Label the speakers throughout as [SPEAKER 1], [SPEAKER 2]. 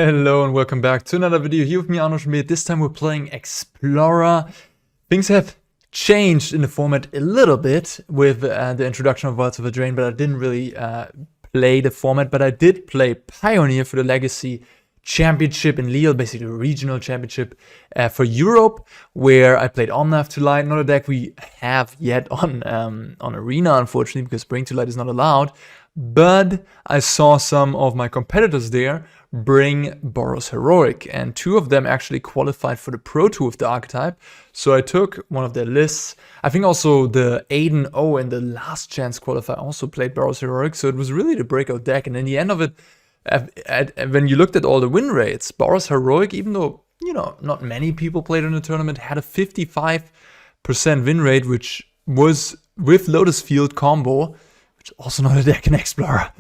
[SPEAKER 1] Hello and welcome back to another video here with me, Arne. This time we're playing Explorer. Things have changed in the format a little bit with the introduction of Wilds of Eldraine, but I didn't really play the format, but I did play Pioneer for the Legacy Championship in Lille, basically a regional championship for Europe, where I played Omnath to Light, not a deck we have yet on Arena, unfortunately, because Bring to Light is not allowed. But I saw some of my competitors there bring BOROS Heroic, and two of them actually qualified for the Pro Tour of the archetype. So I took one of their lists. I think also the Aiden O and the Last Chance qualifier also played BOROS Heroic, so it was really the breakout deck. And in the end of it, when you looked at all the win rates, BOROS Heroic, even though, you know, not many people played in the tournament, had a 55% win rate, which was with Lotus Field combo, which is also not a deck in Explorer,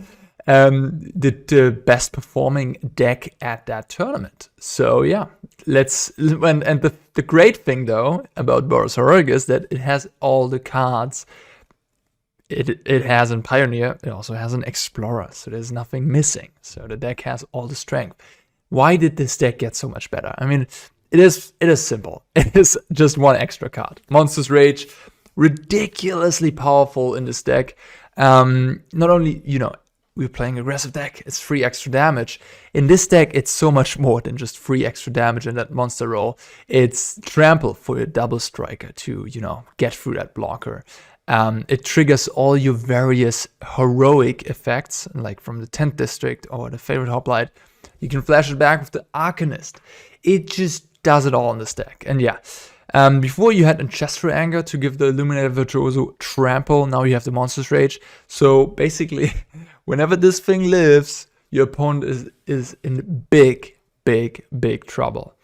[SPEAKER 1] the best performing deck at that tournament. So yeah, the great thing though about BOROS Heroic is that it has all the cards it has in Pioneer. It also has an Explorer, so there's nothing missing. So the deck has all the strength. Why did this deck get so much better? I mean, it is simple. It is just one extra card. Monstrous Rage, ridiculously powerful in this deck. Not only, you know, we're playing aggressive deck, it's free extra damage. In this deck, it's so much more than just free extra damage in that monster roll. It's trample for your double striker to, you know, get through that blocker. It triggers all your various heroic effects, like from the 10th District or the Favored Hoplite. You can flash it back with the Arcanist. It just does it all in this deck. And yeah, before you had Ancestral Anger to give the Illuminator Virtuoso trample, now you have the Monstrous Rage. So basically, whenever this thing lives, your opponent is in big trouble.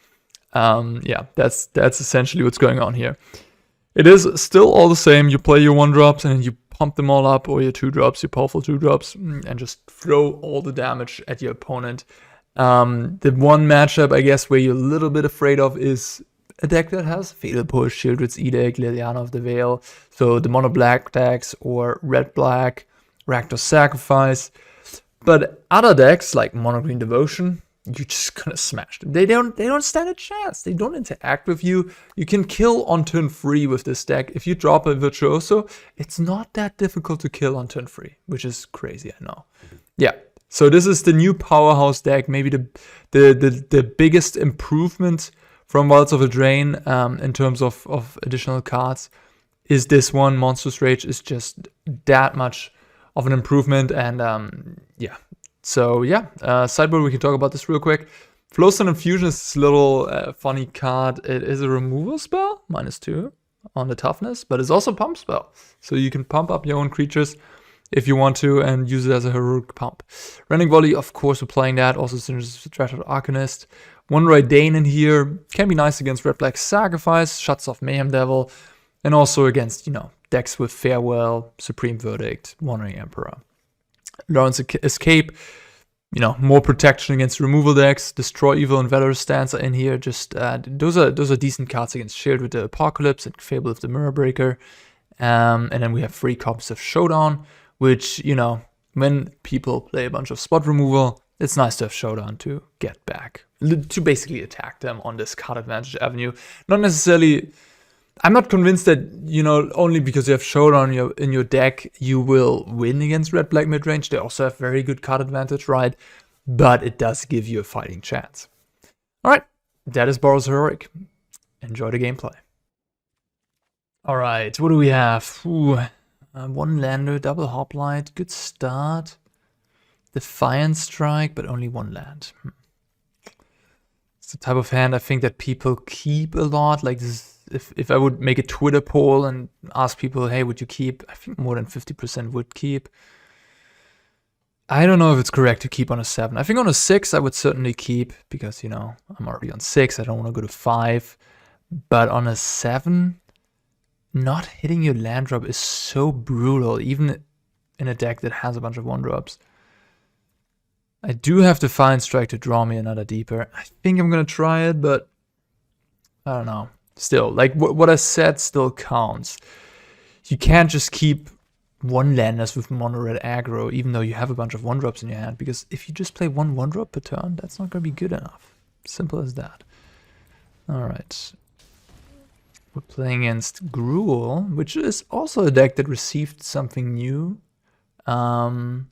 [SPEAKER 1] Yeah, that's essentially what's going on here. It is still all the same. You play your 1-drops and you pump them all up, or your 2-drops, your powerful 2-drops, and just throw all the damage at your opponent. The one matchup, I guess, where you're a little bit afraid of is a deck that has Fatal Push, Sheoldred's Edict, Liliana of the Veil, so the mono-black decks, or red-black, Rakdos Sacrifice. But other decks, like Mono-Green Devotion, you're just gonna smash them. They don't stand a chance. They don't interact with you. You can kill on turn 3 with this deck. If you drop a Virtuoso, it's not that difficult to kill on turn 3, which is crazy, I know. Yeah, so this is the new powerhouse deck, maybe the biggest improvement from Wilds of Eldraine in terms of additional cards is this one. Monstrous Rage is just that much of an improvement, and yeah. So yeah, sideboard, we can talk about this real quick. Flowstone Infusion is this little funny card. It is a removal spell, -2 on the toughness, but it's also a pump spell. So you can pump up your own creatures if you want to and use it as a heroic pump. Rending Volley, of course, we're playing that. Also, since Dreadhorde Arcanist. One Reidane in here can be nice against Red-Black Sacrifice, shuts off Mayhem Devil, and also against, you know, decks with Farewell, Supreme Verdict, Wandering Emperor. Loran's Escape, you know, more protection against removal decks. Destroy Evil and Valorous Stance are in here. Just those are decent cards against Shield with the Apocalypse and Fable of the Mirror Breaker. And then we have 3 copies of Showdown, which, you know, when people play a bunch of spot removal, it's nice to have Showdown to get back, to basically attack them on this card advantage avenue. Not necessarily, I'm not convinced that, you know, only because you have Showdown in your deck, you will win against red-black midrange. They also have very good card advantage, right? But it does give you a fighting chance. All right, that is BOROS Heroic. Enjoy the gameplay. All right, what do we have? Ooh, 1 lander, double hoplite, good start. Defiant Strike, but only 1 land. It's the type of hand I think that people keep a lot. Like this, if I would make a Twitter poll and ask people, hey, would you keep? I think more than 50% would keep. I don't know if it's correct to keep on a 7. I think on a 6 I would certainly keep, because, you know, I'm already on 6. I don't want to go to 5. But on a 7, not hitting your land drop is so brutal, even in a deck that has a bunch of 1-drops. I do have Defiant Strike to draw me another deeper. I think I'm going to try it, but I don't know. Still, like what I said still counts. You can't just keep one-landers with mono-red aggro, even though you have a bunch of one-drops in your hand, because if you just play one drop per turn, that's not going to be good enough. Simple as that. Alright. We're playing against Gruul, which is also a deck that received something new. The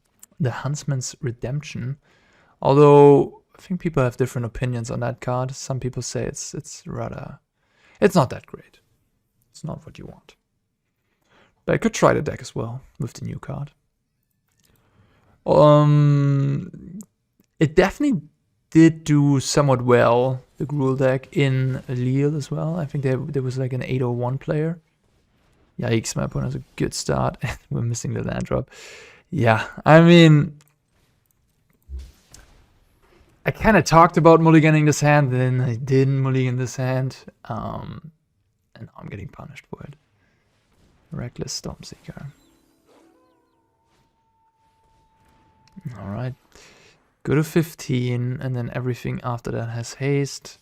[SPEAKER 1] Huntsman's Redemption. Although, I think people have different opinions on that card. Some people say it's not that great. It's not what you want. But I could try the deck as well with the new card. It definitely did do somewhat well, the Gruul deck, in Lille as well. I think there was like an 801 player. Yikes, my opponent has a good start. We're missing the land drop. Yeah, I mean, I kind of talked about mulliganing this hand, then I didn't mulligan this hand. And now I'm getting punished for it. Reckless Stormseeker. Alright. Go to 15, and then everything after that has haste.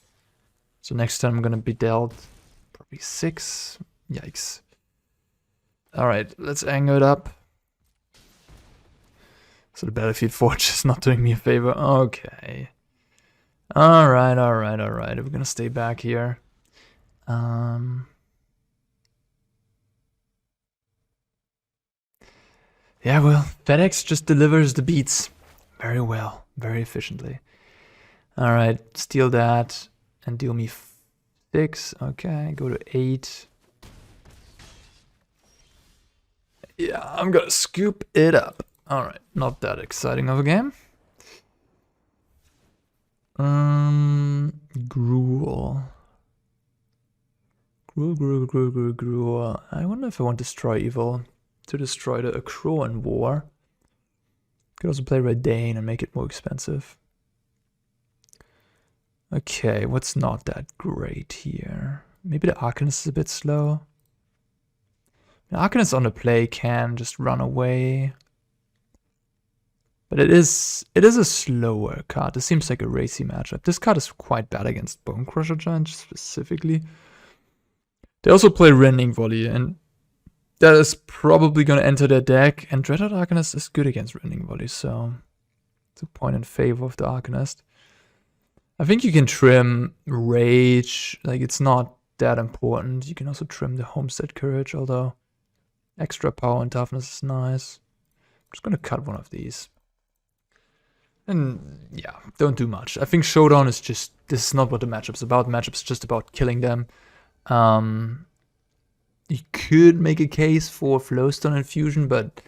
[SPEAKER 1] So next time I'm gonna be dealt probably 6. Yikes. Alright, let's anger it up. So the Battlefield Forge is not doing me a favor. Okay. Alright. We're gonna stay back here. Yeah, well, FedEx just delivers the beats very well, very efficiently. Alright, steal that and deal me 6. Okay, go to 8. Yeah, I'm gonna scoop it up. Alright, not that exciting of a game. Gruul. Gruul. I wonder if I want Destroy Evil to destroy the Akroan War. Could also play Reidane and make it more expensive. Okay, what's not that great here? Maybe the Arcanist is a bit slow. The Arcanist on the play can just run away. But it is a slower card. This seems like a racy matchup. This card is quite bad against Bonecrusher Giant specifically. They also play Rending Volley, and that is probably going to enter their deck. And Dreadhorde Arcanist is good against Rending Volley, so it's a point in favor of the Arcanist. I think you can trim Rage, like it's not that important. You can also trim the Homestead Courage, although extra power and toughness is nice. I'm just going to cut one of these. And yeah, don't do much. I think Showdown is just, this is not what the matchup's about. The matchup's just about killing them. You could make a case for Flowstone Infusion, but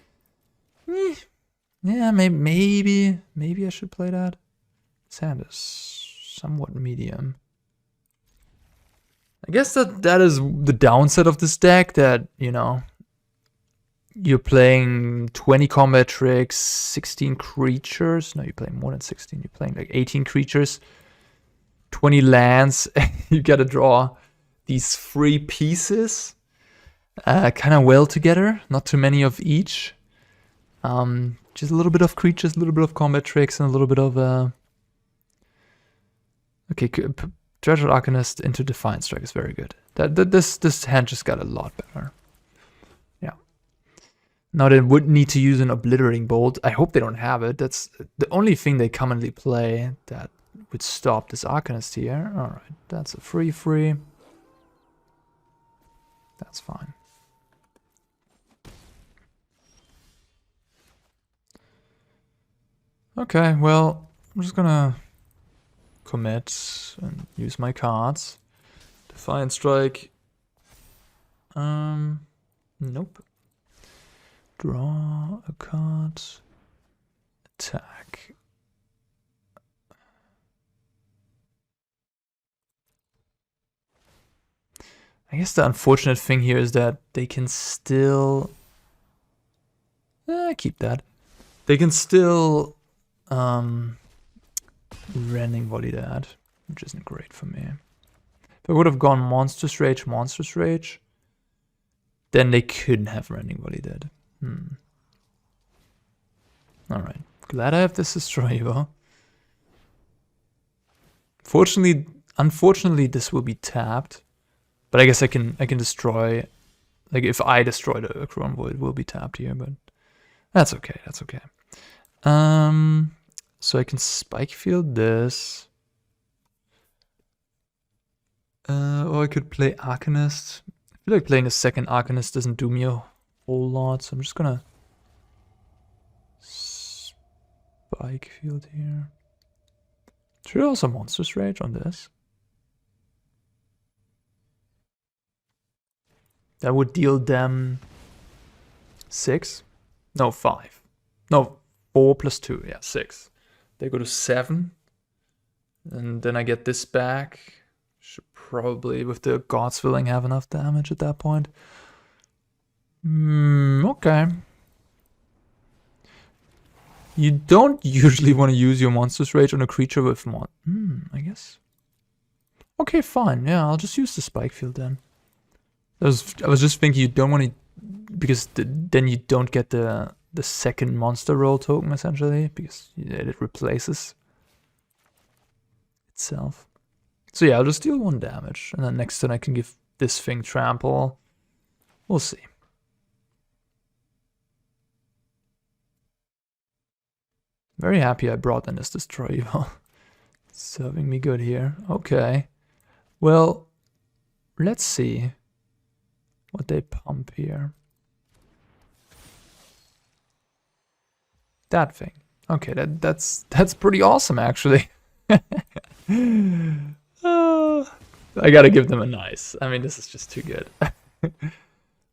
[SPEAKER 1] yeah, maybe I should play that. This hand is somewhat medium. I guess that is the downside of this deck, that, you know, you're playing 20 combat tricks, 16 creatures. No, you're playing more than 16. You're playing like 18 creatures, 20 lands. You gotta draw these 3 pieces kind of well together. Not too many of each. Just a little bit of creatures, a little bit of combat tricks, and a little bit of okay, Dreadhorde Arcanist into Defiant Strike is very good. This hand just got a lot better. Yeah. Now they would need to use an Obliterating Bolt. I hope they don't have it. That's the only thing they commonly play that would stop this Arcanist here. Alright, that's a free. That's fine. Okay, well, I'm just gonna commit and use my cards. Defiant Strike. Nope. Draw a card. Attack. I guess the unfortunate thing here is that they can still keep that. They can still Rending Volley that, which isn't great for me. If I would have gone Monstrous Rage, then they couldn't have Rending Volley that. Alright. Glad I have this Destroyer. Unfortunately, this will be tapped. But I guess I can destroy Like, if I destroy the Chrome Void, it will be tapped here, but that's okay, that's okay. So I can Spikefield this. Or I could play Arcanist. I feel like playing a second Arcanist doesn't do me a whole lot, so I'm just gonna Spikefield here. Should I also Monstrous Rage on this? That would deal them 6? No, 5. No, 4 plus 2, yeah, 6. They go to 7. And then I get this back. Should probably, with the God's Willing, have enough damage at that point. Okay. You don't usually want to use your Monstrous Rage on a creature with I guess. Okay, fine. Yeah, I'll just use the Spikefield then. I was just thinking you don't want to, because then you don't get the second monster roll token essentially, because it replaces itself. So yeah, I'll just deal 1 damage, and then next turn I can give this thing trample. We'll see. Very happy I brought in this Destroy Evil. Serving me good here. Okay. Well, let's see what they pump here. That thing. Okay, that's pretty awesome actually. I gotta give them a nice. I mean, this is just too good.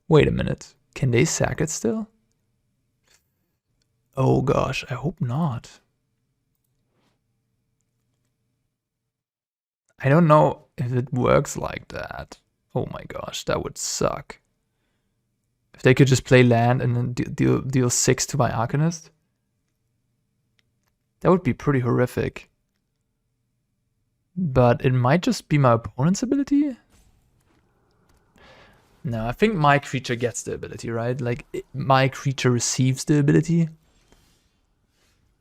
[SPEAKER 1] Wait a minute. Can they sack it still? Oh gosh, I hope not. I don't know if it works like that. Oh my gosh, that would suck. If they could just play land and then deal 6 to my Arcanist. That would be pretty horrific. But it might just be my opponent's ability? No, I think my creature gets the ability, right? Like, my creature receives the ability.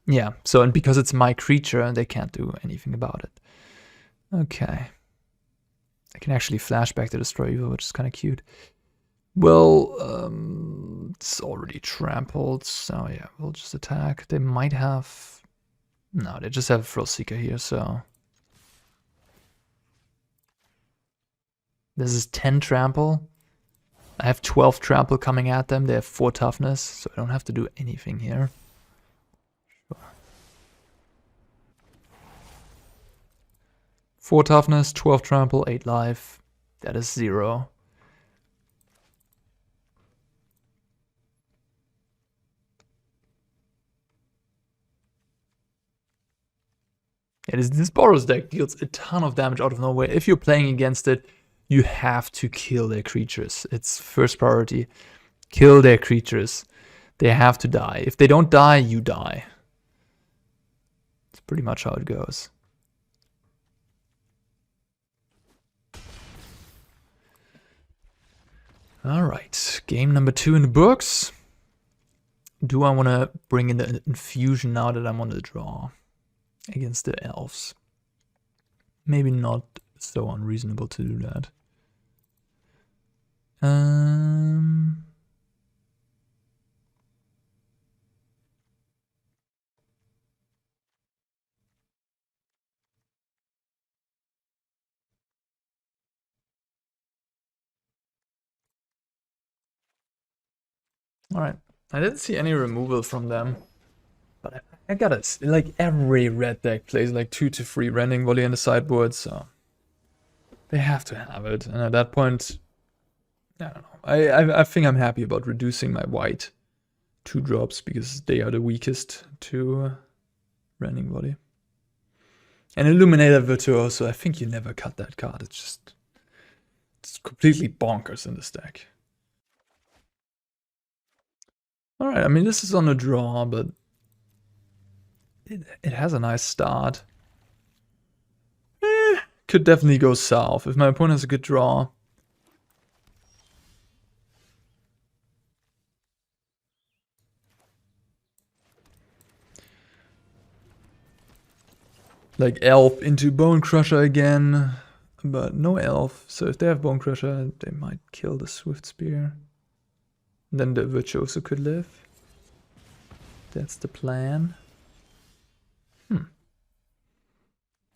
[SPEAKER 1] Yeah, so, and because it's my creature, they can't do anything about it. Okay. I can actually flash back to Destroy Evil, which is kind of cute. Well, it's already trampled, so yeah, we'll just attack. They might have... No, they just have Thrill Seeker here, so... This is 10 trample. I have 12 trample coming at them. They have 4 toughness, so I don't have to do anything here. Sure. 4 toughness, 12 trample, 8 life. That is 0. This BOROS deck deals a ton of damage out of nowhere. If you're playing against it, you have to kill their creatures. It's first priority. Kill their creatures. They have to die. If they don't die, you die. It's pretty much how it goes. Alright, game number 2 in the books. Do I want to bring in the infusion now that I'm on the draw against the elves? Maybe not so unreasonable to do that. Alright, I didn't see any removal from them, but I gotta, like, every red deck plays like 2 to 3 Rending Volley in the sideboard, so they have to have it. And at that point, I don't know. I think I'm happy about reducing my white 2 drops because they are the weakest to Rending Volley. And Illuminator Virtuoso, I think you never cut that card. It's completely bonkers in this deck. Alright, I mean, this is on a draw, but it has a nice start. Could definitely go south if my opponent has a good draw. Like Elf into Bone Crusher again, but no Elf. So if they have Bone Crusher, they might kill the Swiftspear. Then the Virtuoso could live. That's the plan.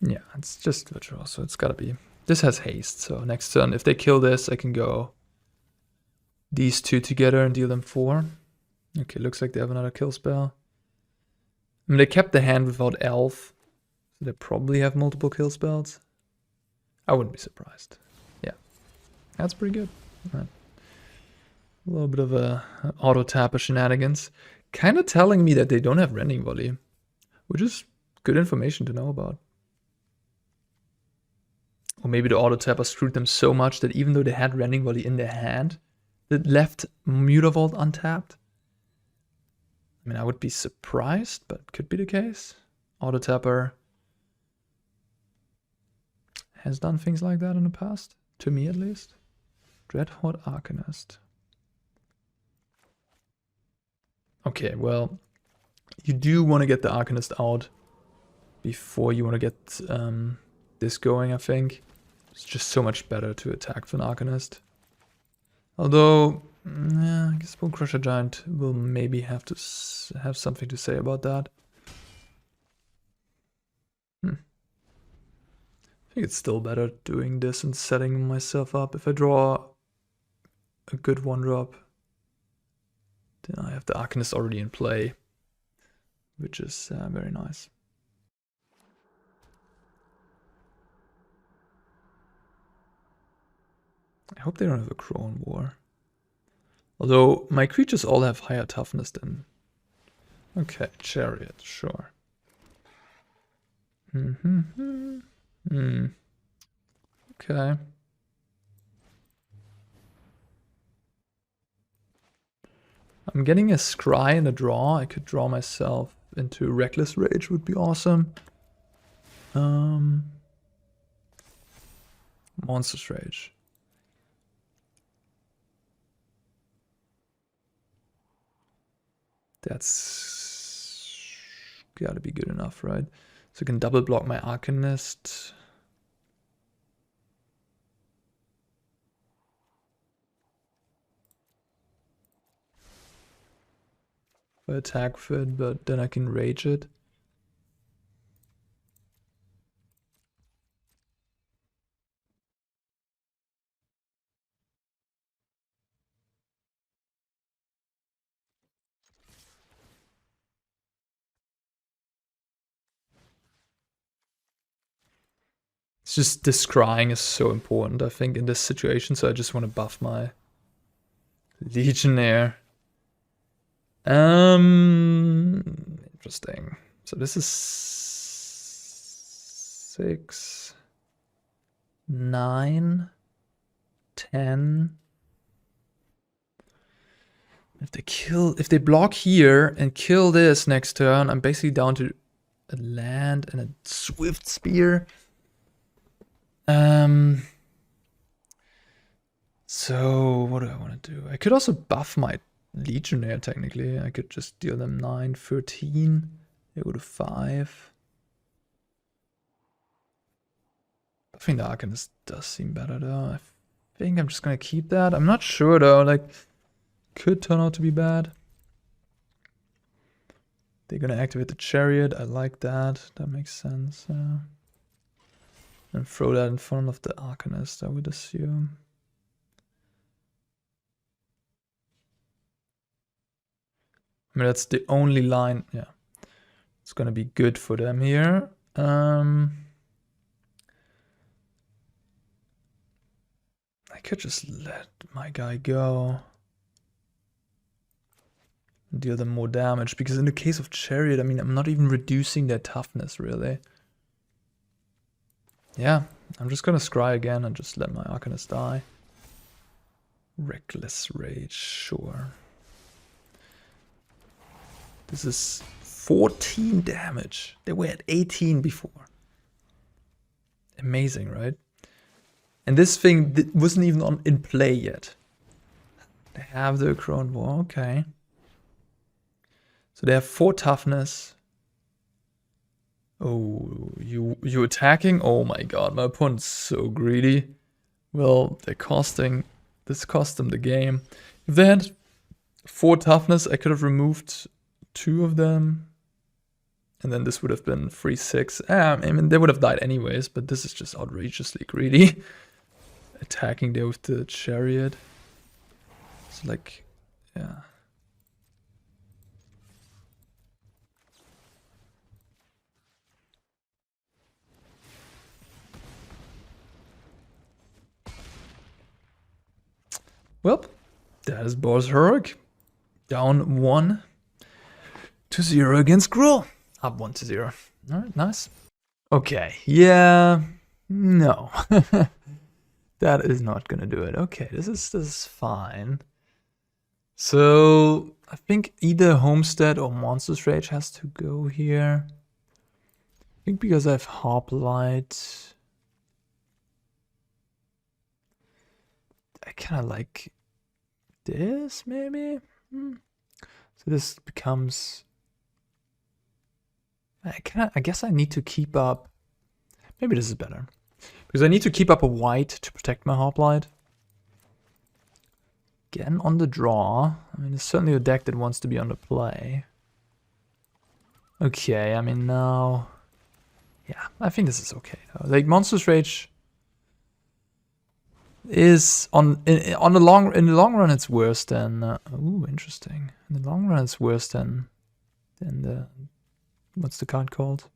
[SPEAKER 1] Yeah, it's just Virtuoso. It's gotta be. This has haste, so next turn, if they kill this, I can go these two together and deal them 4. Okay, looks like they have another kill spell. I mean, they kept the hand without Elf, so they probably have multiple kill spells. I wouldn't be surprised. Yeah, that's pretty good. Right. A little bit of a auto-tapper shenanigans. Kind of telling me that they don't have Rending Volley, which is good information to know about. Or maybe the auto-tapper screwed them so much that even though they had Rending Volley in their hand, it left Mutavault untapped. I mean, I would be surprised, but could be the case. Auto-tapper has done things like that in the past, to me at least. Dreadhorde Arcanist. Okay, well, you do want to get the Arcanist out before you want to get this going, I think. It's just so much better to attack with an Arcanist. Although, yeah, I guess Bone Crusher Giant will maybe have to have something to say about that. I think it's still better doing this and setting myself up. If I draw a good 1-drop, then I have the Arcanist already in play, which is very nice. I hope they don't have a Crone War. Although my creatures all have higher toughness than... Okay, Chariot, sure. Okay. I'm getting a Scry and a draw. I could draw myself into Reckless Rage, would be awesome. Monstrous Rage. That's gotta be good enough, right? So I can double block my Arcanist. I attack with it, but then I can rage it. It's just this scrying is so important, I think, in this situation, so I just want to buff my Legionnaire. Interesting. So this is 6, 9, 10. If they block here and kill this next turn, I'm basically down to a land and a Swiftspear. So what do I want to do? I could also buff my Legionnaire technically. I could just deal them 9, 13. They go to 5. Buffing the Arcanist does seem better though. I think I'm just gonna keep that. I'm not sure though, like could turn out to be bad. They're gonna activate the Chariot. I like that. That makes sense. And throw that in front of the Arcanist, I would assume. I mean, that's the only line. Yeah, it's gonna be good for them here. I could just let my guy go. Deal them more damage, because in the case of Chariot, I mean, I'm not even reducing their toughness, really. Yeah, I'm just gonna scry again and just let my Arcanist die. Reckless Rage, sure. This is 14 damage. They were at 18 before. Amazing, right? And this thing wasn't even in play yet. They have the Crone War, okay. So they have 4 toughness. Oh, you attacking? Oh my god, my opponent's so greedy. Well, this cost them the game. If they had 4 toughness, I could have removed 2 of them. And then this would have been 3/6. I mean, they would have died anyways, but this is just outrageously greedy. Attacking there with the chariot. It's like, yeah. Well, that is BOROS Heroic. Down 1-0 against Gruul. Up 1-0. Alright, nice. Okay, yeah. No. That is not gonna do it. Okay, this is fine. So I think either Homestead or Monstrous Rage has to go here. I think because I have Hoplite. I kind of like this, maybe? So this becomes... I guess I need to keep up... Maybe this is better. Because I need to keep up a white to protect my Hoplite. Again, on the draw. I mean, it's certainly a deck that wants to be on the play. Okay, I mean, now... Yeah, I think this is okay, though. Like, Monstrous Rage... is in the long run it's worse than ooh, interesting. In the long run it's worse than the what's the card called?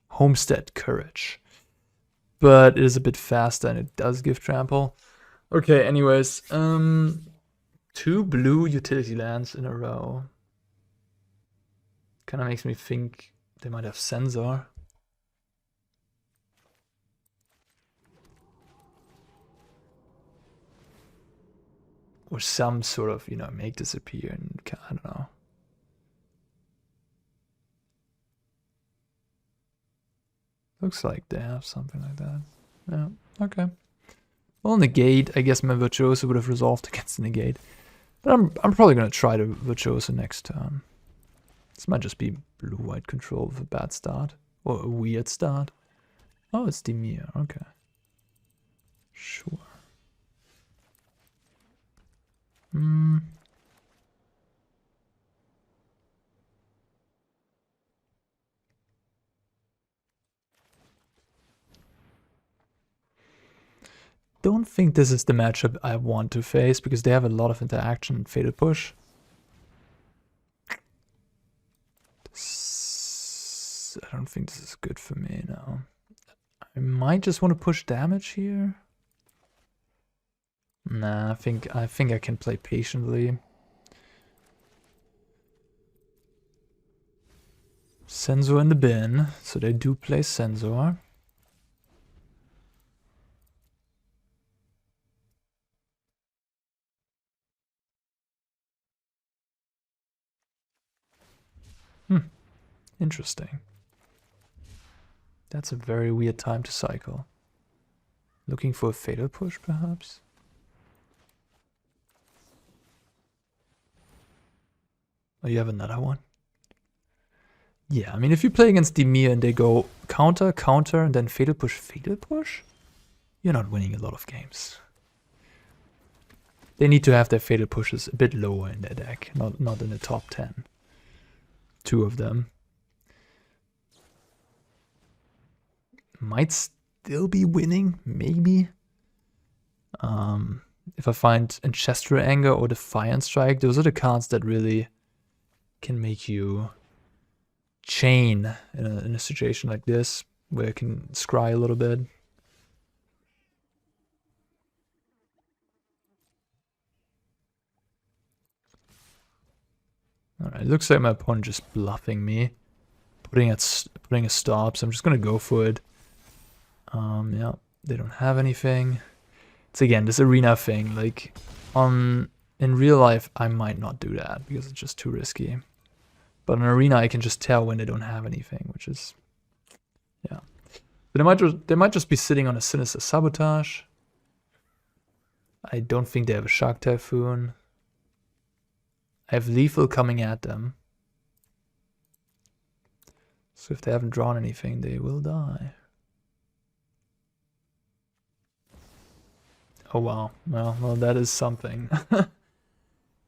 [SPEAKER 1] Homestead Courage. But it is a bit faster and it does give trample. Okay, anyways, 2 blue utility lands in a row. Kind of makes me think they might have Sensor. Or some sort of, you know, make disappear and I don't know. Looks like they have something like that. Yeah, okay. Well, negate, I guess my Virtuoso would have resolved against the negate. But I'm probably gonna try the Virtuoso next turn. This might just be blue-white control with a bad start. Or a weird start. Oh, it's Dimir, okay. Sure. Don't think this is the matchup I want to face because they have a lot of interaction and Fatal Push. I don't think this is good for me now. I might just want to push damage here. Nah, I think I can play patiently. Sensor in the bin, so they do play Sensor. Interesting. That's a very weird time to cycle. Looking for a Fatal Push, perhaps? Oh, you have another one? Yeah, I mean, if you play against Dimir and they go counter, counter, and then Fatal Push, you're not winning a lot of games. They need to have their Fatal Pushes a bit lower in their deck, not in the top 10. 2 of them. Might still be winning, maybe. If I find Ancestral Anger or Defiant Strike, those are the cards that really can make you chain in a situation like this, where you can scry a little bit. Alright, looks like my opponent just bluffing me. Putting a stop, so I'm just gonna go for it. Yeah, they don't have anything. It's again this arena thing, like in real life I might not do that because it's just too risky. But in arena I can just tell when they don't have anything, which is yeah. But they might just be sitting on a Sinister Sabotage. I don't think they have a Shark Typhoon. I have Lethal coming at them. So if they haven't drawn anything, they will die. Oh wow, well that is something.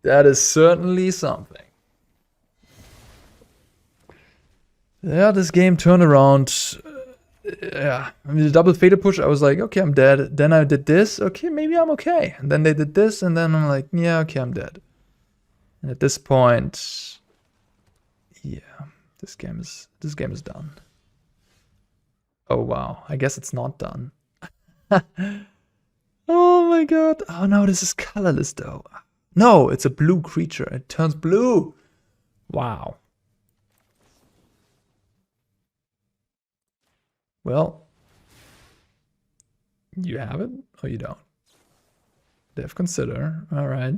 [SPEAKER 1] That is certainly something. Yeah, this game turned around. Yeah, I mean, the double fated push, I was like, okay, I'm dead. Then I did this, okay, maybe I'm okay. And then they did this, and then I'm like, yeah, okay, I'm dead. And at this point, yeah, this game is done. Oh wow, I guess it's not done. Oh my god. Oh no, this is colorless though. No, it's a blue creature. It turns blue. Wow. Well, you have it or you don't. Dev Consider. All right.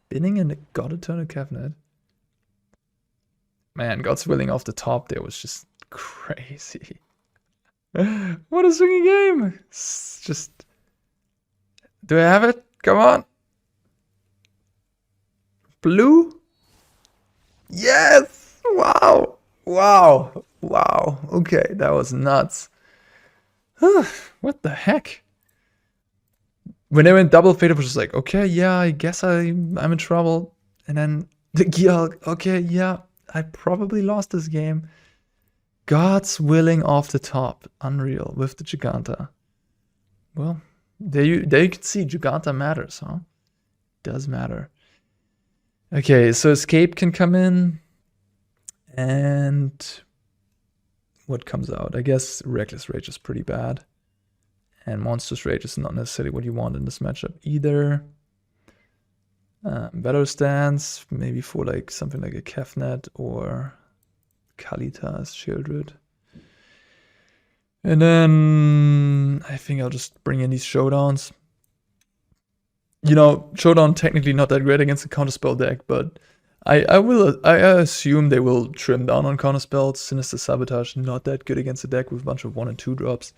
[SPEAKER 1] Binning in the God Eternal Cabinet. Man, God's Willing off the top there was just crazy. What a swinging game. It's just... Do I have it? Come on. Blue? Yes! Wow. Wow. Wow. Okay, that was nuts. What the heck? When they went double fate, it was just like, okay, yeah, I guess I'm in trouble. And then the Gyal, okay, yeah, I probably lost this game. God's Willing off the top. Unreal with the Jegantha. Well, there you can see Jegantha matters, huh? Does matter. Okay, so Escape can come in. And what comes out? I guess Reckless Rage is pretty bad. And Monstrous Rage is not necessarily what you want in this matchup either. Valorous Stance, maybe for like something like a Kefnet or Kalitas Shieldred. And then I think I'll just bring in these Showdowns. You know, Showdown technically not that great against the counterspell deck, but I assume they will trim down on counterspells. Sinister Sabotage not that good against a deck with a bunch of 1 and 2 drops.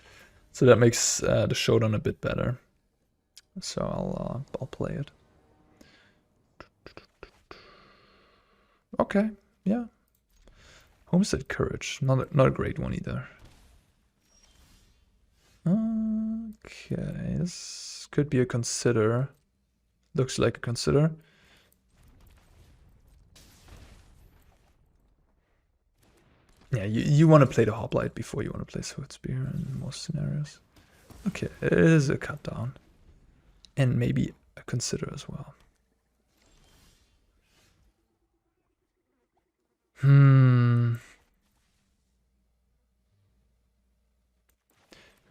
[SPEAKER 1] So that makes the Showdown a bit better. So I'll play it. Okay, yeah. Homestead Courage, not a great one either. Okay, this could be a Consider. Looks like a Consider. Yeah, you want to play the Hoplite before you want to play Swiftspear in most scenarios. Okay, it is a cut down. And maybe a Consider as well. I'm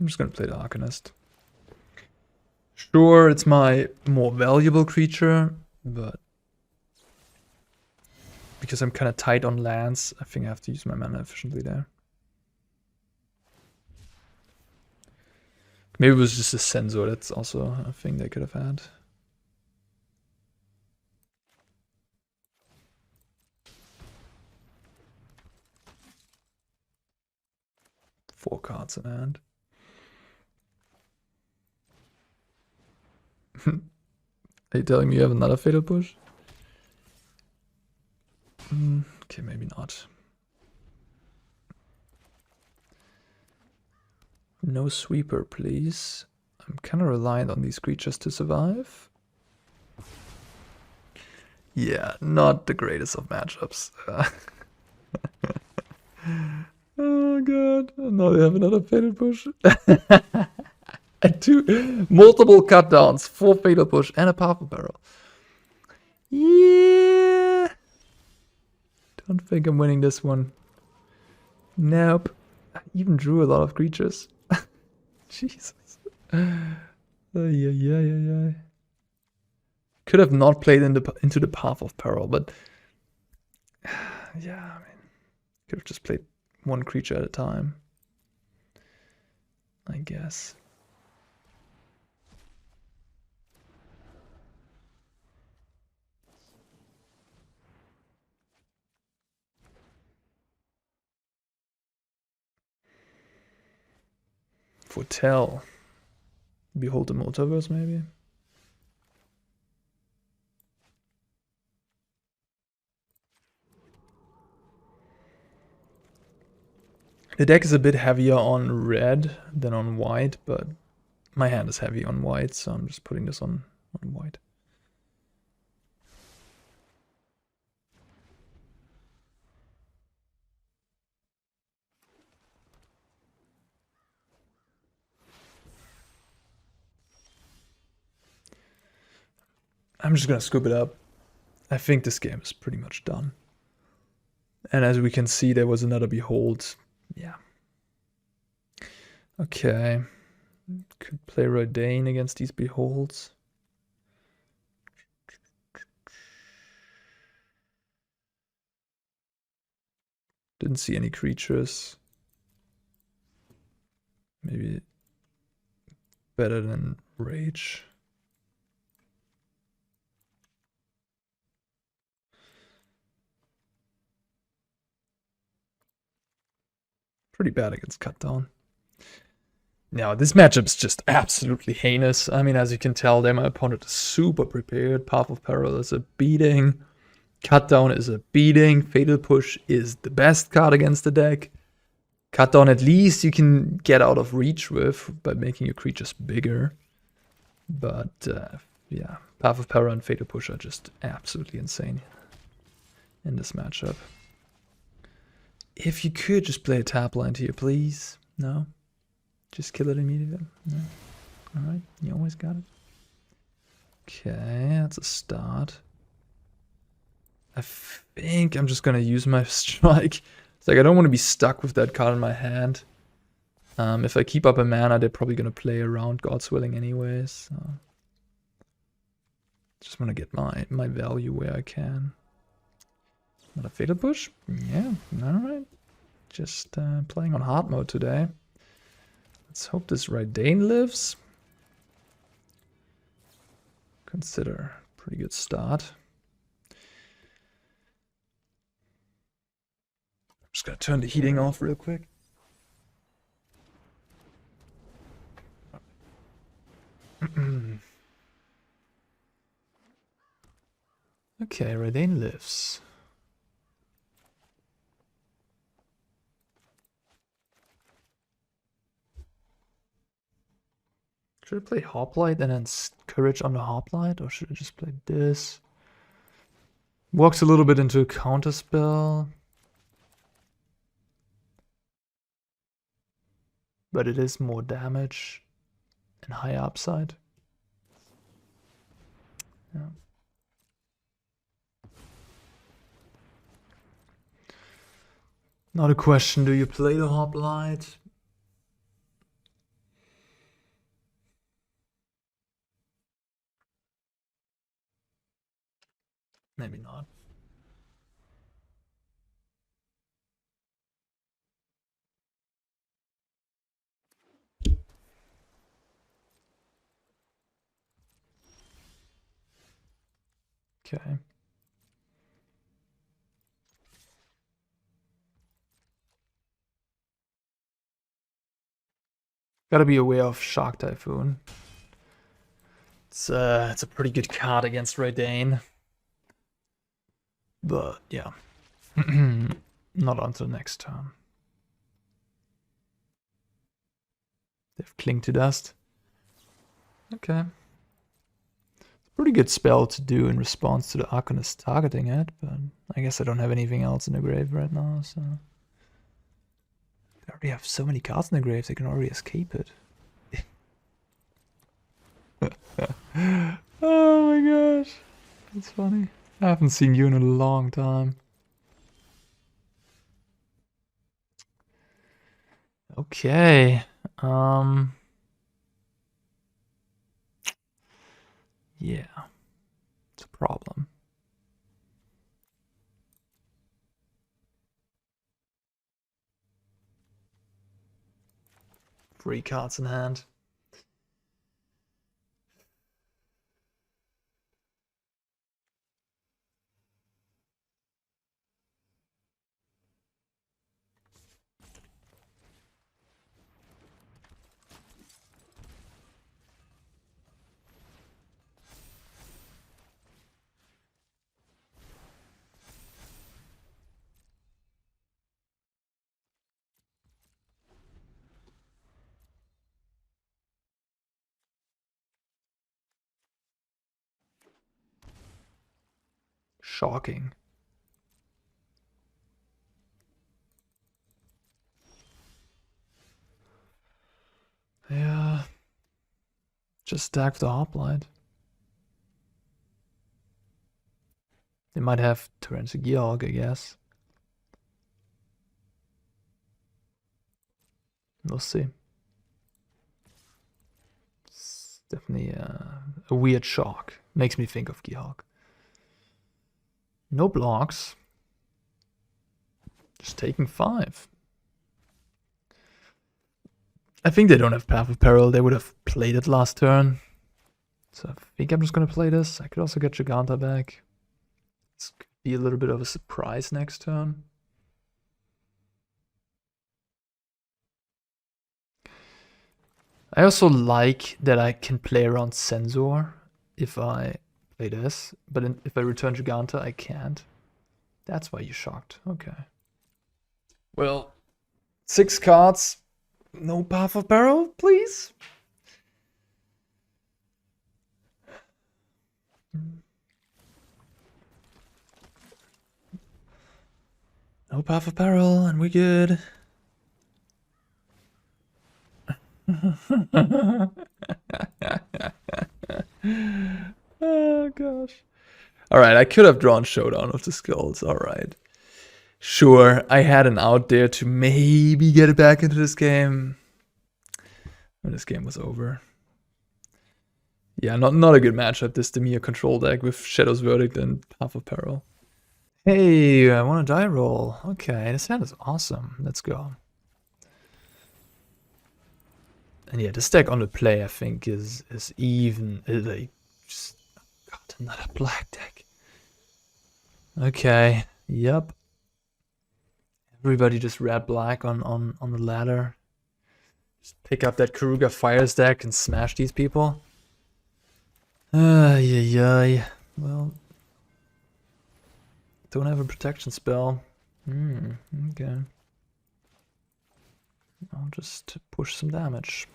[SPEAKER 1] just going to play the Arcanist. Sure, it's my more valuable creature, but because I'm kind of tight on lands, I think I have to use my mana efficiently there. Maybe it was just a Sensor, that's also a thing they could have had. Four cards in hand. Are you telling me you have another Fatal Push? Okay, maybe not. No Sweeper, please. I'm kind of reliant on these creatures to survive. Yeah, not the greatest of matchups. Oh god, now they have another Fatal Push. And multiple cut downs, 4 Fatal Push, and a Powerful Barrel. Yeah. Don't think I'm winning this one. Nope. I even drew a lot of creatures. Jesus. Yeah. Could have not played into the Path of Peril, but yeah, I mean, could have just played one creature at a time, I guess. Foretell. Behold the Multiverse, maybe? The deck is a bit heavier on red than on white, but my hand is heavy on white, so I'm just putting this on white. I'm just gonna scoop it up. I think this game is pretty much done. And as we can see, there was another Behold. Yeah. Okay. Could play Reidane against these Beholds. Didn't see any creatures. Maybe better than Rage. Pretty bad against Cut Down. Now, this matchup's just absolutely heinous. I mean, as you can tell there, my opponent is super prepared. Path of Peril is a beating. Cut Down is a beating. Fatal Push is the best card against the deck. Cut Down, at least you can get out of reach with by making your creatures bigger. But, yeah, Path of Peril and Fatal Push are just absolutely insane in this matchup. If you could just play a tap land here, please. No? Just kill it immediately. No. Alright, you always got it. Okay, that's a start. I think I'm just gonna use my strike. It's like I don't want to be stuck with that card in my hand. If I keep up a mana, they're probably gonna play around God's Willing anyways. So. Just want to get my value where I can. Not a Fatal Push? Yeah, alright. Just playing on hard mode today. Let's hope this Reidane lives. Consider pretty good start. Just gotta turn the heating off real quick. Okay, Reidane lives. Should I play Hoplite and then Courage on the Hoplite? Or should I just play this? Walks a little bit into a counterspell. But it is more damage and high upside. Yeah. Not a question, do you play the Hoplite? Maybe not. Okay. Gotta be aware of Shark Typhoon. It's a pretty good card against Reidane. But yeah. Not until next turn. They've Cling to Dust. Okay. It's a pretty good spell to do in response to the Arcanist targeting it, but I guess I don't have anything else in the grave right now, so. They already have so many cards in the grave, they can already escape it. Oh my gosh. That's funny. I haven't seen you in a long time. Okay. Yeah. It's a problem. Three cards in hand. Shocking. Yeah. Just stack the Hoplite. They might have Torrential Gearhulk, I guess. We'll see. It's definitely a weird shock. Makes me think of Gearhulk. No blocks. Just taking 5. I think they don't have Path of Peril. They would have played it last turn. So I think I'm just going to play this. I could also get Jegantha back. This could be a little bit of a surprise next turn. I also like that I can play around Censor if I play this. But if I return Jegantha, I can't. That's why you're shocked. Okay. Well, 6 cards. No Path of Peril, please. No Path of Peril, and we're good. Oh gosh. Alright, I could have drawn Showdown of the Skalds. Alright. Sure, I had an out there to maybe get it back into this game. When this game was over. Yeah, not a good matchup, this Dimir control deck with Shadow's Verdict and Path of Peril. Hey, I want a die roll. Okay, this hand is awesome. Let's go. And yeah, this deck on the play, I think, is even. Like, just, God, another black deck. Okay, yep. Everybody just red-black on the ladder. Just pick up that Karuga Fires deck and smash these people. Yeah. Well, don't have a protection spell. Okay. I'll just push some damage.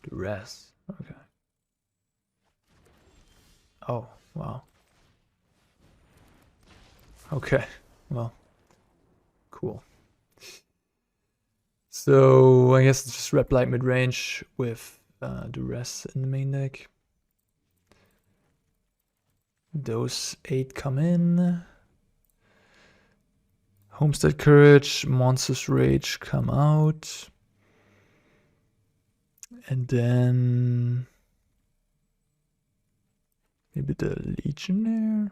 [SPEAKER 1] Duress. Okay. Oh, wow. Okay, well, cool. So I guess it's just Red Black mid-range with Duress in the main deck. Those 8 come in. Homestead Courage, Monstrous Rage come out. And then maybe the Legionnaire.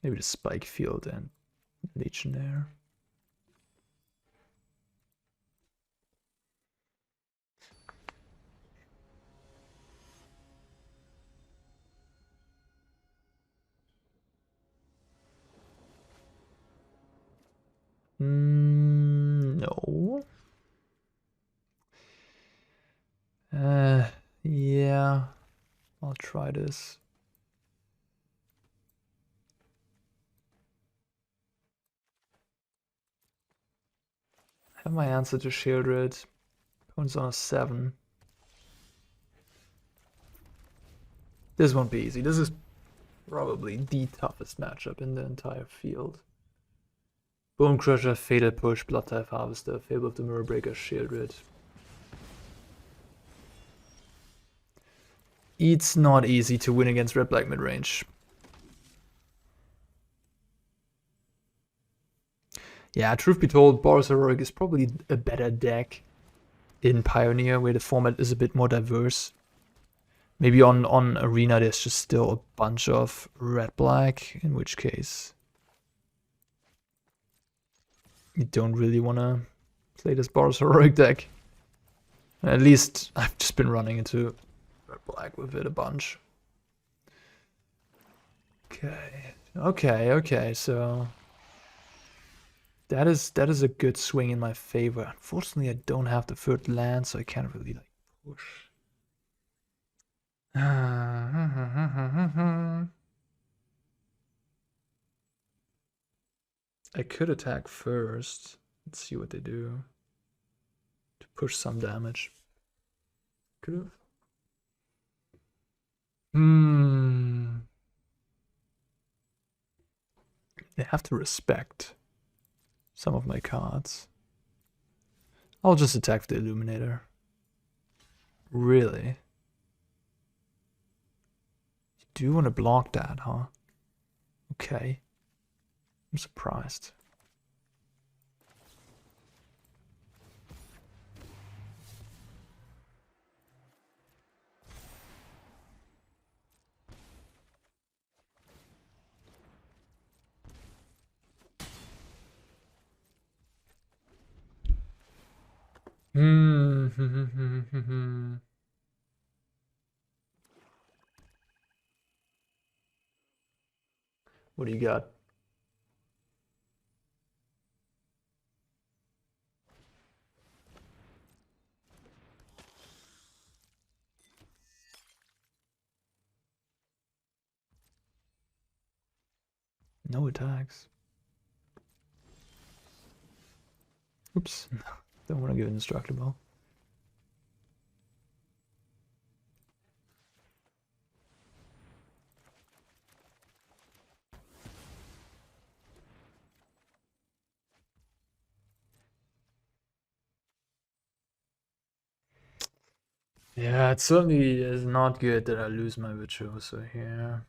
[SPEAKER 1] Maybe the Spikefield and Legionnaire. No. Yeah. I'll try this. I have my answer to Sheoldred. Opponent's on a 7. This won't be easy. This is probably the toughest matchup in the entire field. Bone Crusher, Fatal Push, Blood Type Harvester, Fable of the Mirror Breaker, Sheoldred. It's not easy to win against Red Black mid-range. Yeah, truth be told, Boros Heroic is probably a better deck in Pioneer, where the format is a bit more diverse. Maybe on Arena there's just still a bunch of red-black, in which case you don't really want to play this Boros Heroic deck. At least I've just been running into red-black with it a bunch. Okay, so that is a good swing in my favor. Unfortunately, I don't have the third land, so I can't really like push. I could attack first. Let's see what they do. To push some damage. Could've. They have to respect. some of my cards. I'll just attack the Illuminator. Really? You do want to block that, huh? Okay. I'm surprised. What do you got? No attacks. Oops. Don't want to give an indestructible. Yeah, it certainly is not good that I lose my Virtuoso here.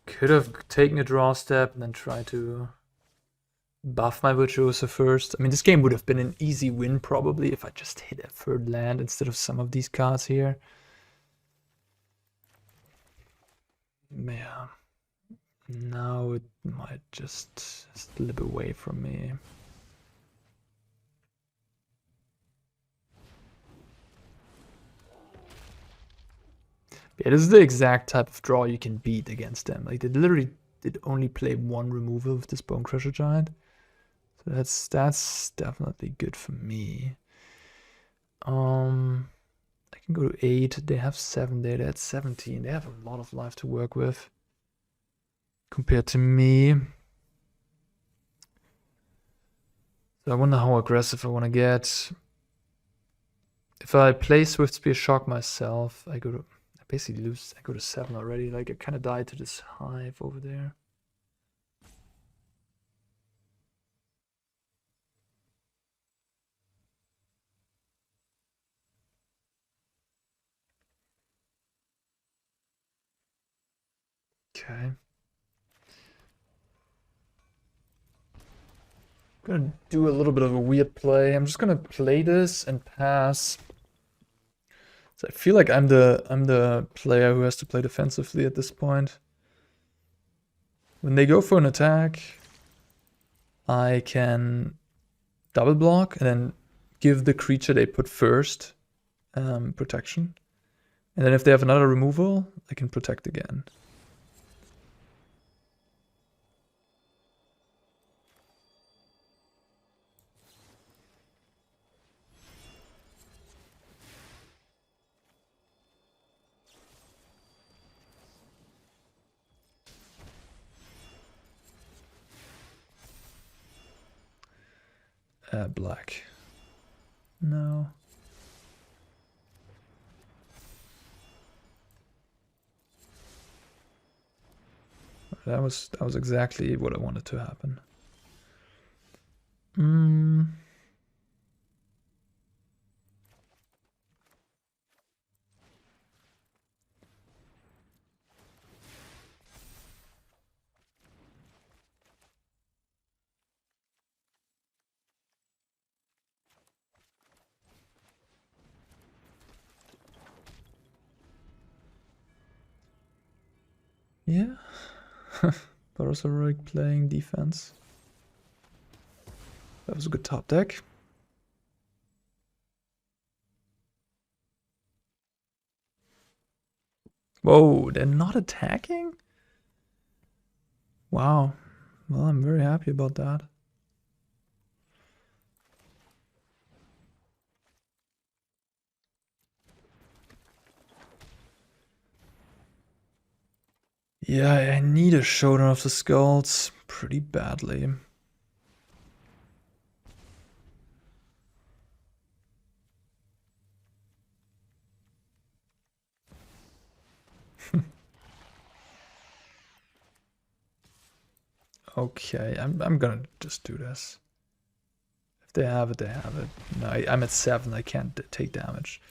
[SPEAKER 1] Could have taken a draw step and then try to buff my Virtuoso first. I mean, this game would have been an easy win probably if I just hit a third land instead of some of these cards here. Yeah. Now it might just slip away from me. Yeah, this is the exact type of draw you can beat against them. Like, they literally did only play one removal with this Bone Crusher Giant. So that's definitely good for me. I can go to 8. They have 7 there. They're at 17. They have a lot of life to work with compared to me. So I wonder how aggressive I want to get. If I play Swiftspear Shock myself, I basically lose. I go to 7 already. Like, I kind of died to this hive over there. Okay. I'm gonna do a little bit of a weird play. I'm just gonna play this and pass. So I feel like I'm the player who has to play defensively at this point. When they go for an attack, I can double block and then give the creature they put first protection. And then if they have another removal, I can protect again. Black. No. That was exactly what I wanted to happen. Yeah. BOROS Heroic playing defense. That was a good top deck. Whoa, they're not attacking? Wow. Well, I'm very happy about that. Yeah, I need a Showdown of the Skalds pretty badly. Okay, I'm gonna just do this. If they have it, they have it. No, I'm at 7. I can't take damage.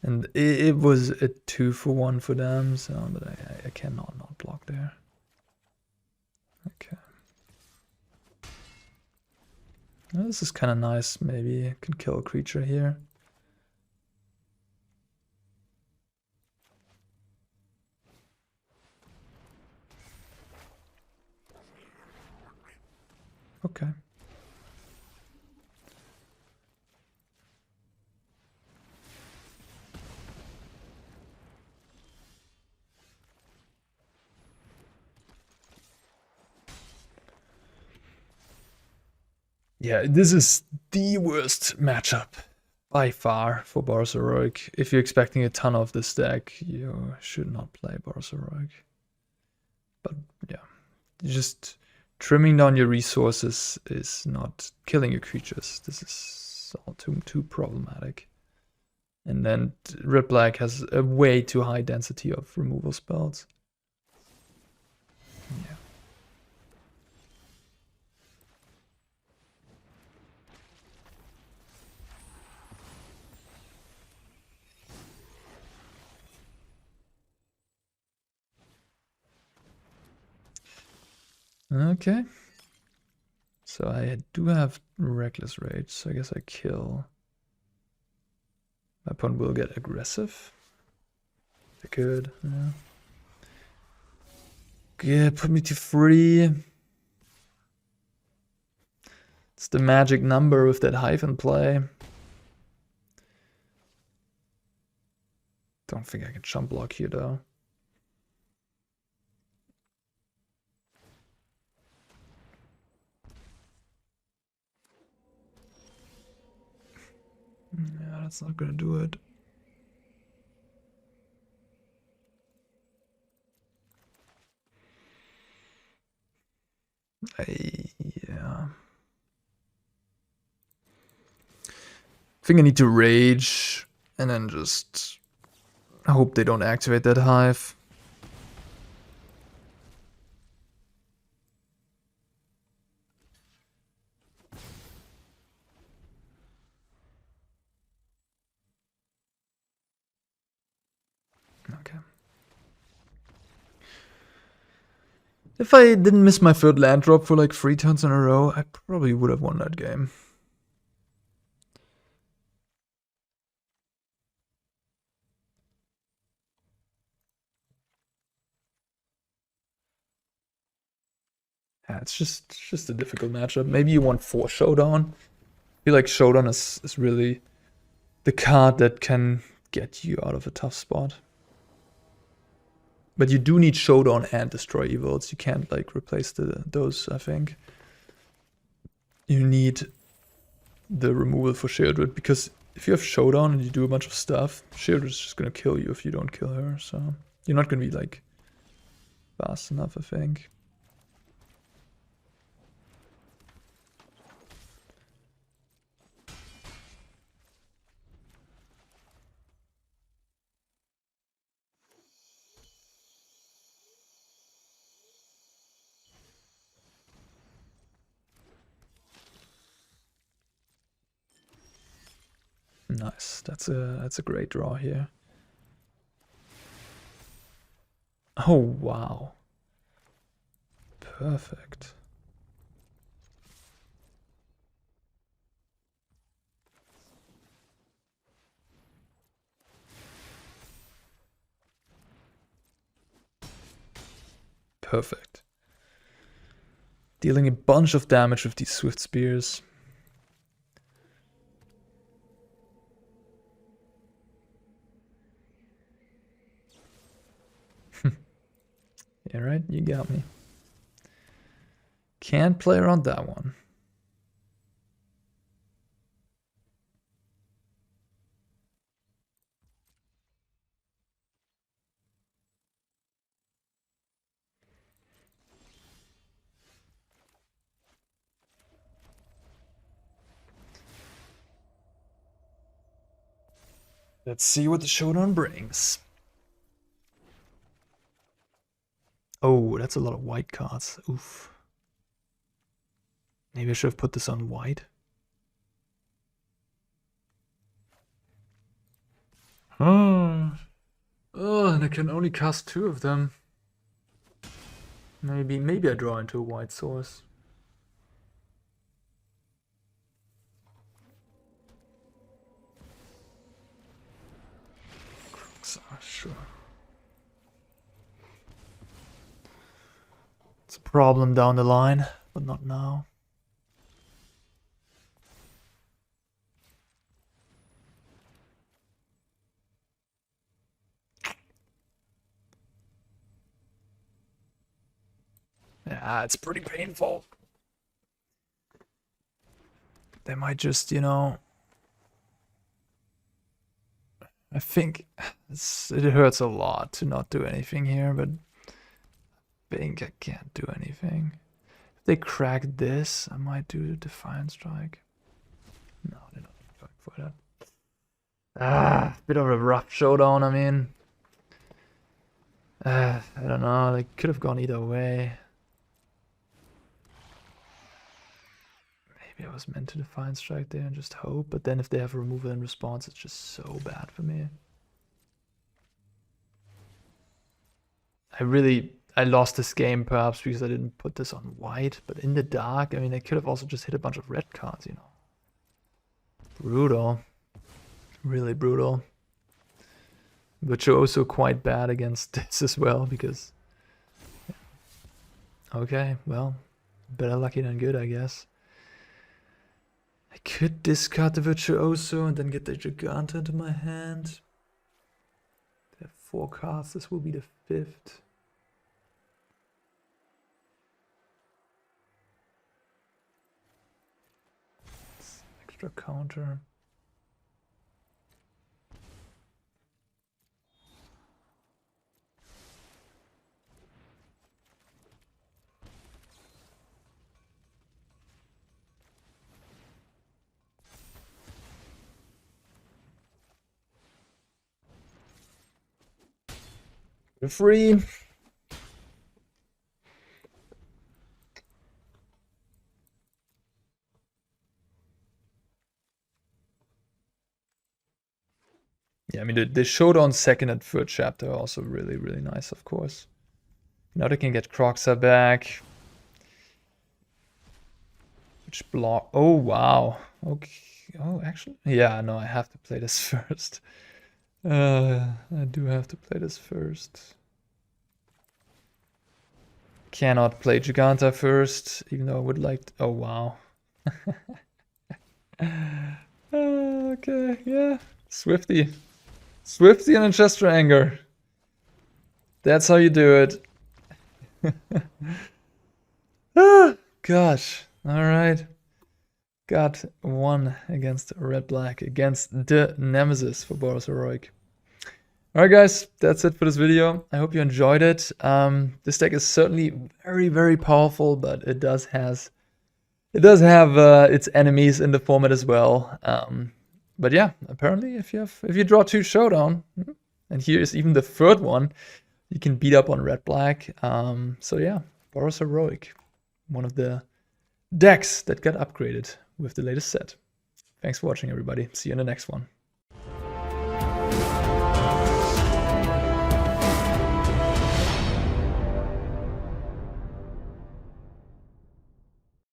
[SPEAKER 1] And it was a 2-for-1 for them, so but I cannot not block there. Okay. Well, this is kind of nice. Maybe I can kill a creature here. Okay. Yeah, this is the worst matchup by far for Boros Heroic. If you're expecting a ton of this deck, you should not play Boros Heroic. But yeah, just trimming down your resources is not killing your creatures. This is all too problematic. And then Red Black has a way too high density of removal spells. Yeah. Okay. So I do have Reckless Rage, so I guess I kill. My opponent will get aggressive. They could, yeah. Yeah, put me to 3. It's the magic number with that Hive in play. Don't think I can chump block here though. Yeah, that's not gonna do it. Yeah. I think I need to rage and then just hope they don't activate that Hive. Okay. If I didn't miss my third land drop for like 3 turns in a row, I probably would have won that game. Yeah, it's just a difficult matchup. Maybe you want 4 Showdown. I feel like Showdown is really the card that can get you out of a tough spot. But you do need Showdown and Destroy Evils. You can't like replace those, I think. You need the removal for Sheoldred, because if you have Showdown and you do a bunch of stuff, Sheoldred is just gonna kill you if you don't kill her, so you're not gonna be like fast enough, I think. Nice. That's a great draw here. Oh wow. Perfect. Perfect. Dealing a bunch of damage with these Swiftspears. Yeah, right? You got me. Can't play around that one. Let's see what the Showdown brings. Oh, that's a lot of white cards. Oof. Maybe I should have put this on white. Oh, and I can only cast 2 of them. Maybe I draw into a white source. Sure. It's a problem down the line, but not now. Yeah, it's pretty painful. They might just, you know... I think it hurts a lot to not do anything here, but I think I can't do anything. If they crack this, I might do the Defiant Strike. No, they're not going for that. Bit of a rough showdown, I mean. I don't know, they could have gone either way. Maybe I was meant to Defiant Strike there and just hope, but then if they have removal and response, it's just so bad for me. I lost this game perhaps because I didn't put this on white, but in the dark, I mean, I could have also just hit a bunch of red cards, you know. Brutal. Really brutal. Virtuoso quite bad against this as well because... Okay, well, better lucky than good, I guess. I could discard the Virtuoso and then get the Jegantha into my hand. They have 4 cards, this will be the 5th. Extra counter. We're free. Yeah, I mean, the Showdown 2nd and 3rd chapter are also really, really nice, of course. Now they can get Croxa back. Which block? Oh, wow. Okay. Oh, actually? Yeah, no, I have to play this first. I do have to play this first. Cannot play Jegantha first, even though I would like to... Oh, wow. Okay, yeah. Swifty and Ancestral Anger. That's how you do it. Gosh. Alright. Got 1 against red-black, against the Nemesis for BOROS Heroic. Alright guys, that's it for this video. I hope you enjoyed it. This deck is certainly very, very powerful, but it does have its enemies in the format as well. But yeah, apparently if you draw 2 Showdown, and here is even the 3rd one, you can beat up on red-black. So yeah, BOROS Heroic, one of the decks that got upgraded with the latest set. Thanks for watching, everybody. See you in the next one.